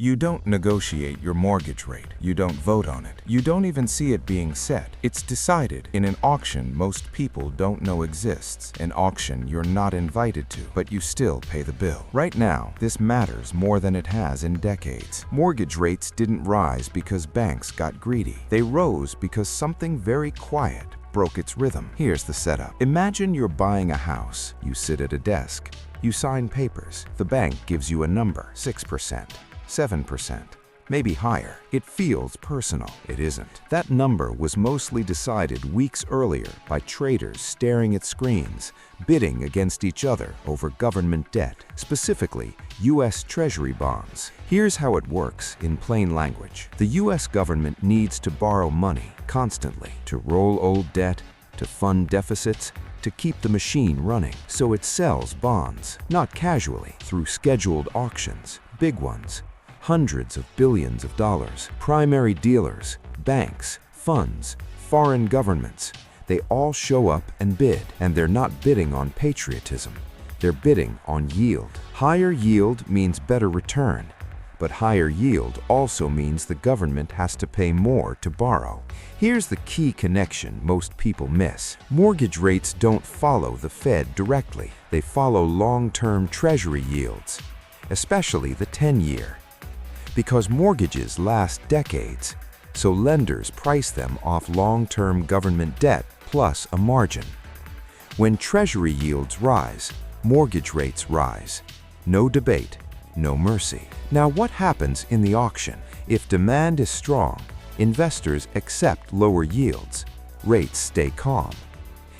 You don't negotiate your mortgage rate. You don't vote on it. You don't even see it being set. It's decided in an auction most people don't know exists. An auction you're not invited to, but you still pay the bill. Right now, this matters more than it has in decades. Mortgage rates didn't rise because banks got greedy. They rose because something very quiet broke its rhythm. Here's the setup. Imagine you're buying a house. You sit at a desk. You sign papers. The bank gives you a number, 6%. 7%, maybe higher. It feels personal. It isn't. That number was mostly decided weeks earlier by traders staring at screens, bidding against each other over government debt, specifically U.S. Treasury bonds. Here's how it works in plain language. The U.S. government needs to borrow money constantly to roll old debt, to fund deficits, to keep the machine running. So it sells bonds, not casually, through scheduled auctions, big ones. Hundreds of billions of dollars. Primary dealers, banks, funds, foreign governments, they all show up and bid. And they're not bidding on patriotism. They're bidding on yield. Higher yield means better return. But higher yield also means the government has to pay more to borrow. Here's the key connection most people miss. Mortgage rates don't follow the Fed directly. They follow long-term Treasury yields, especially the 10-year. Because mortgages last decades, so lenders price them off long-term government debt plus a margin. When Treasury yields rise, mortgage rates rise. No debate, no mercy. Now what happens in the auction? If demand is strong, investors accept lower yields. Rates stay calm.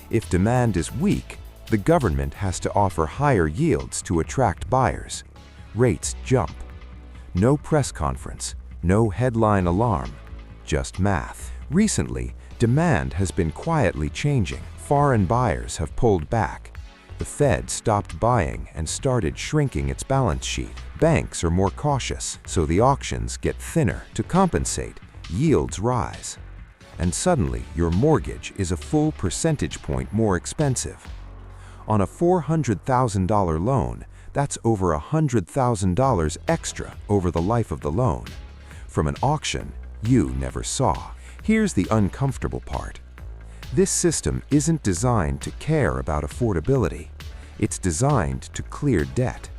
If demand is weak, the government has to offer higher yields to attract buyers. Rates jump. No press conference, no headline alarm, just math. Recently, demand has been quietly changing. Foreign buyers have pulled back. The Fed stopped buying and started shrinking its balance sheet. Banks are more cautious, so the auctions get thinner. To compensate, yields rise. And suddenly, your mortgage is a full percentage point more expensive. On a $400,000 loan, that's over $100,000 extra over the life of the loan, from an auction you never saw. Here's the uncomfortable part. This system isn't designed to care about affordability. It's designed to clear debt.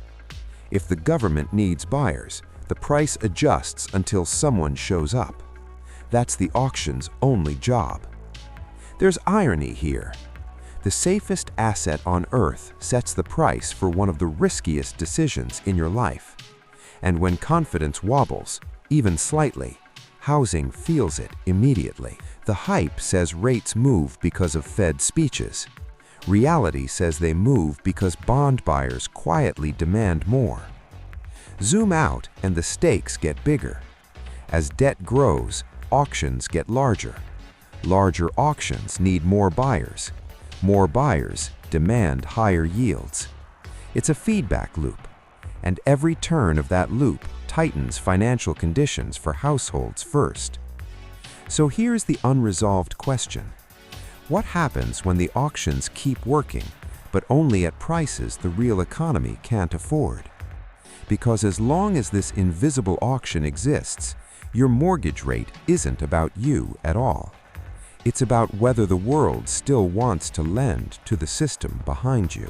If the government needs buyers, the price adjusts until someone shows up. That's the auction's only job. There's irony here. The safest asset on earth sets the price for one of the riskiest decisions in your life. And when confidence wobbles, even slightly, housing feels it immediately. The hype says rates move because of Fed speeches. Reality says they move because bond buyers quietly demand more. Zoom out and the stakes get bigger. As debt grows, auctions get larger. Larger auctions need more buyers. More buyers demand higher yields. It's a feedback loop, and every turn of that loop tightens financial conditions for households first. So here's the unresolved question. What happens when the auctions keep working, but only at prices the real economy can't afford? Because as long as this invisible auction exists, your mortgage rate isn't about you at all. It's about whether the world still wants to lend to the system behind you.